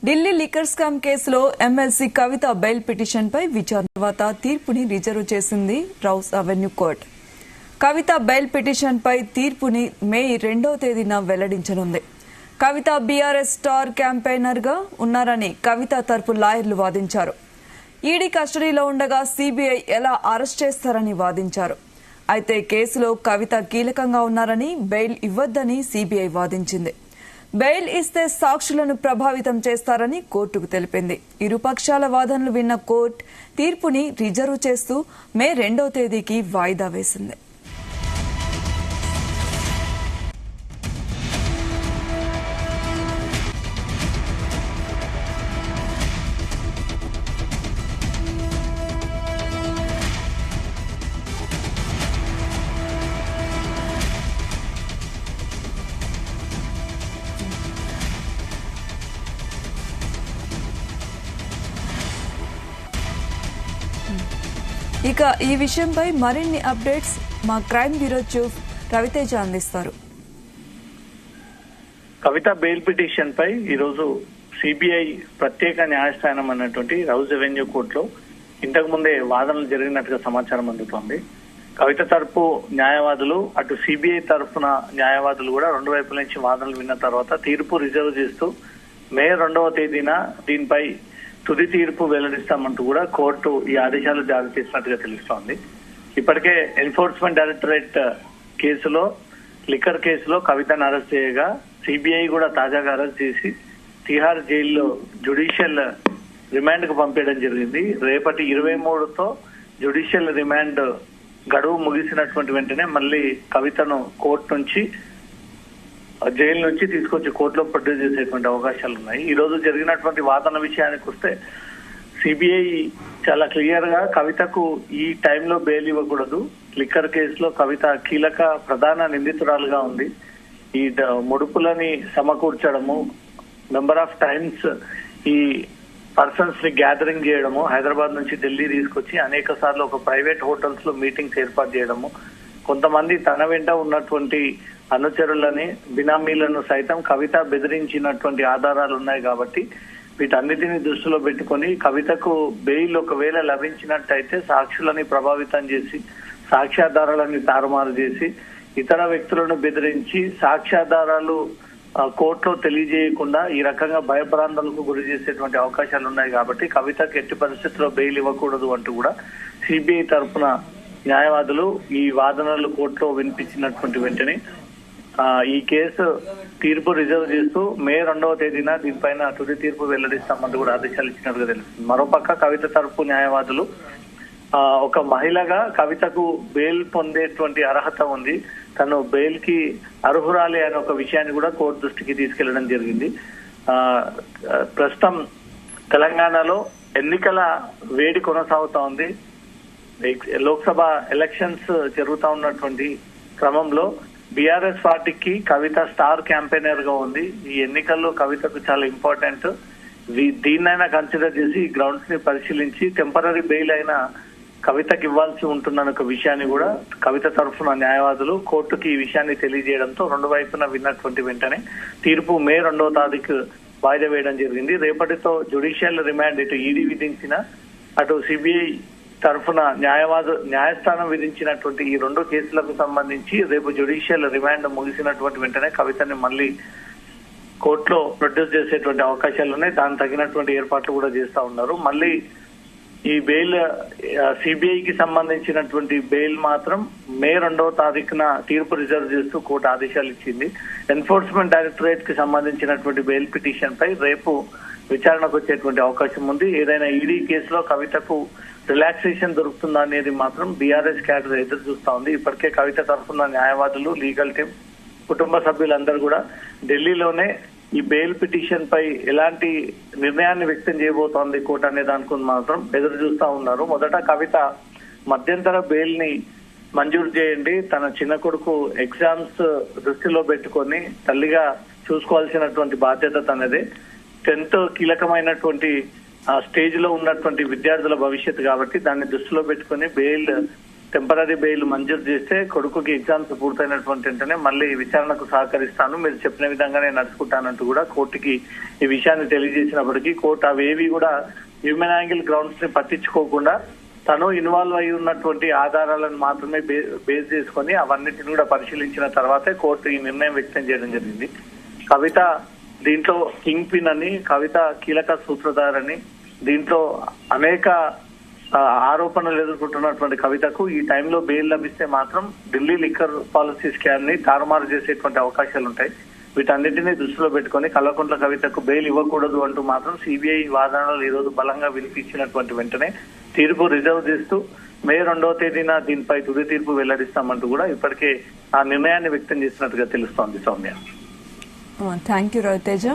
Delhi liquor scam కేసులో MLC కవిత bail petition పై విచారణ తర్వాత తీర్పుని రిజర్వ్ చేసింది రౌస్ అవెన్యూ కోర్టు. కవిత బెయిల్ పిటిషన్ పై తీర్పుని మే 2వ తేదీన వెల్లడించనుంది. కవిత బీఆర్ఎస్ స్టార్ క్యాంపెయినర్ గా ఉన్నారని కవిత తరపు లాయర్లు వాదించారు. ఈడీ కస్టడీలో ఉండగా సీబీఐ ఎలా అరెస్ట్ చేస్తారని వాదించారు. అయితే కేసులో కవిత కీలకంగా ఉన్నారని బెయిల్ ఇవ్వొద్దని సీబీఐ వాదించింది. బెయిల్ ఇస్తే సాక్షులను ప్రభావితం చేస్తారని కోర్టుకు తెలిపింది. ఇరుపక్షాల వాదనలు విన్న కోర్టు తీర్పుని రిజర్వ్ చేస్తూ మే 2వ తేదీకి వాయిదా వేసింది. ఇక ఈ విషయంపై మరిన్ని అప్డేట్స్ మా క్రైమ్ బ్యూరో చీఫ్ రవితేజ అందిస్తారు. కవిత బెయిల్ పిటిషన్ పై ఈరోజు సిబిఐ ప్రత్యేక న్యాయస్థానం అన్నటువంటి రౌస్ అవెన్యూ కోర్టులో ఇంతకు ముందే వాదనలు జరిగినట్టుగా సమాచారం అందుతోంది. కవిత తరపు న్యాయవాదులు అటు సిబిఐ తరఫున న్యాయవాదులు కూడా రెండు వైపుల నుంచి వాదనలు విన్న తర్వాత తీర్పు రిజర్వ్ చేస్తూ మే 2వ తేదీన దీనిపై తుది తీర్పు వెల్లడిస్తామంటూ కూడా కోర్టు ఈ ఆదేశాలు జారీ చేసినట్టుగా తెలుస్తోంది. ఇప్పటికే ఎన్ఫోర్స్మెంట్ డైరెక్టరేట్ కేసులో లిక్కర్ కేసులో కవితను అరెస్ట్ చేయగా సిబిఐ కూడా తాజాగా అరెస్ట్ చేసి తిహార్ జైల్లో జ్యుడిషియల్ రిమాండ్ కు పంపించడం జరిగింది. రేపటి 23తో జ్యుడిషియల్ రిమాండ్ గడువు ముగిసినటువంటి వెంటనే మళ్ళీ కవితను కోర్టు నుంచి జైలు నుంచి తీసుకొచ్చి కోర్టులో ప్రొడ్యూస్ చేసేటువంటి అవకాశాలు ఉన్నాయి. ఈ రోజు జరిగినటువంటి వాదన విషయానికి వస్తే సిబిఐ చాలా క్లియర్ గా కవితకు ఈ టైంలో బెయిల్ ఇవ్వకూడదు. లిక్కర్ కేసులో కవిత కీలక ప్రధాన నిందితురాలుగా ఉంది. ఈ ముడుపులని సమకూర్చడము, నెంబర్ ఆఫ్ టైమ్స్ ఈ పర్సన్స్ ని గ్యాదరింగ్ చేయడము, హైదరాబాద్ నుంచి ఢిల్లీ తీసుకొచ్చి అనేక సార్లు ఒక ప్రైవేట్ హోటల్స్ లో మీటింగ్స్ ఏర్పాటు చేయడము, కొంతమంది తన వెంట ఉన్నటువంటి అనుచరులని బినామీలను సైతం కవిత బెదిరించినటువంటి ఆధారాలు ఉన్నాయి. కాబట్టి వీటన్నిటిని దృష్టిలో పెట్టుకుని కవితకు బెయిల్ ఒకవేళ లభించినట్టయితే సాక్షులని ప్రభావితం చేసి సాక్ష్యాధారాలని తారుమారు చేసి ఇతర వ్యక్తులను బెదిరించి సాక్ష్యాధారాలు కోర్టులో తెలియజేయకుండా ఈ రకంగా భయభ్రాంతులకు గురి చేసేటువంటి అవకాశాలు ఉన్నాయి. కాబట్టి కవితకు ఎట్టి పరిస్థితుల్లో బెయిల్ ఇవ్వకూడదు అంటూ కూడా సిబిఐ తరఫున న్యాయవాదులు ఈ వాదనలు కోర్టులో వినిపించినటువంటి వెంటనే ఈ కేసు తీర్పు రిజర్వ్ చేస్తూ మే 2వ తేదీన దీనిపైన తుది తీర్పు వెల్లడిస్తామంటూ కూడా ఆదేశాలు ఇచ్చినట్టుగా తెలుస్తుంది. మరోపక్క కవిత తరపు న్యాయవాదులు ఒక మహిళగా కవితకు బెయిల్ పొందేటువంటి అర్హత ఉంది, తను బెయిల్ కి అర్హురాలి అనే ఒక విషయాన్ని కూడా కోర్టు దృష్టికి తీసుకెళ్లడం జరిగింది. ప్రస్తుతం తెలంగాణలో ఎన్నికల వేడి కొనసాగుతా ఉంది. లోక్సభ ఎలక్షన్స్ జరుగుతా ఉన్నటువంటి క్రమంలో బీఆర్ఎస్ పార్టీకి కవిత స్టార్ క్యాంపెయినర్ గా ఉంది. ఈ ఎన్నికల్లో కవితకు చాలా ఇంపార్టెంట్. దీన్నైనా కన్సిడర్ చేసి గ్రౌండ్స్ ని పరిశీలించి టెంపరీ బెయిల్ అయినా కవితకి ఇవ్వాల్సి ఉంటుందన్న ఒక విషయాన్ని కూడా కవిత తరఫున న్యాయవాదులు కోర్టుకి ఈ విషయాన్ని తెలియజేయడంతో రెండు వైపున విన్నటువంటి వెంటనే తీర్పు మే 2వ తారీఖు వాయిదా వేయడం జరిగింది. రేపటితో జ్యుడిషియల్ రిమాండ్ ఇటు ఈడీ విధించిన అటు సిబిఐ తరఫున న్యాయస్థానం విధించినటువంటి ఈ రెండు కేసులకు సంబంధించి రేపు జ్యుడిషియల్ రిమాండ్ ముగిసినటువంటి వెంటనే కవితని మళ్ళీ కోర్టులో ప్రొడ్యూస్ చేసేటువంటి అవకాశాలు ఉన్నాయి. దానికి తగినటువంటి ఏర్పాట్లు కూడా చేస్తా ఉన్నారు. మళ్ళీ ఈ బెయిల్ సిబిఐకి సంబంధించినటువంటి బెయిల్ మాత్రం మే 2వ తారీఖున తీర్పు రిజర్వ్ చేస్తూ కోర్టు ఆదేశాలు ఇచ్చింది. ఎన్ఫోర్స్మెంట్ డైరెక్టరేట్ కి సంబంధించినటువంటి బెయిల్ పిటిషన్ పై రేపు విచారణకు వచ్చేటువంటి అవకాశం ఉంది. ఏదైనా ఈడీ కేసులో కవితకు రిలాక్సేషన్ దొరుకుతుందా అనేది మాత్రం బీఆర్ఎస్ క్యాడర్ ఎదురు చూస్తా ఉంది. ఇప్పటికే కవిత తరఫున న్యాయవాదులు, లీగల్ టీం, కుటుంబ సభ్యులందరూ కూడా ఢిల్లీలోనే ఈ బెయిల్ పిటిషన్ పై ఎలాంటి నిర్ణయాన్ని వ్యక్తం చేయబోతోంది కోర్టు అనే దానికి మాత్రం ఎదురు చూస్తా ఉన్నారు. మొదట కవిత మధ్యంతర బెయిల్ ని మంజూరు చేయండి, తన చిన్న కొడుకు ఎగ్జామ్స్ దృష్టిలో పెట్టుకొని తల్లిగా చూసుకోవాల్సినటువంటి బాధ్యత తనదే. 10th కీలకమైనటువంటి స్టేజ్ లో ఉన్నటువంటి విద్యార్థుల భవిష్యత్తు కాబట్టి దాన్ని దృష్టిలో పెట్టుకుని బెయిల్ టెంపరీ బెయిల్ మంజూరు చేస్తే కొడుకుకి ఎగ్జామ్స్ పూర్తయినటువంటి వెంటనే మళ్ళీ విచారణకు సహకరిస్తాను, మీరు చెప్పిన విధంగానే నడుచుకుంటానంటూ కూడా కోర్టుకి ఈ విషయాన్ని తెలియజేసినప్పటికీ కోర్టు అవేవి కూడా హ్యూమన్ యాంగిల్ గ్రౌండ్స్ ని పట్టించుకోకుండా తను ఇన్వాల్వ్ అయి ఉన్నటువంటి ఆధారాలను మాత్రమే బేస్ చేసుకొని అవన్నిటిని కూడా పరిశీలించిన తర్వాతే కోర్టు ఈ నిర్ణయం వ్యక్తం చేయడం జరిగింది. కవిత దీంట్లో కింగ్ పిన్ అని, కవిత కీలక సూత్రధారని, దీంట్లో అనేక ఆరోపణలు ఎదుర్కొంటున్నటువంటి కవితకు ఈ టైంలో బెయిల్ లభిస్తే మాత్రం ఢిల్లీ లిక్కర్ పాలసీ స్కామ్ ని తారుమారు చేసేటువంటి అవకాశాలు ఉంటాయి. వీటన్నిటినీ దృష్టిలో పెట్టుకుని కల్వకుంట్ల కవితకు బెయిల్ ఇవ్వకూడదు అంటూ మాత్రం సిబిఐ వాదనలు ఈ రోజు బలంగా వినిపించినటువంటి వెంటనే తీర్పు రిజర్వ్ చేస్తూ మే 2వ తేదీన దీనిపై తుది తీర్పు వెల్లడిస్తామంటూ కూడా ఇప్పటికే ఆ నిర్ణయాన్ని వ్యక్తం చేసినట్టుగా తెలుస్తోంది. Soumya, thank you Raviteja.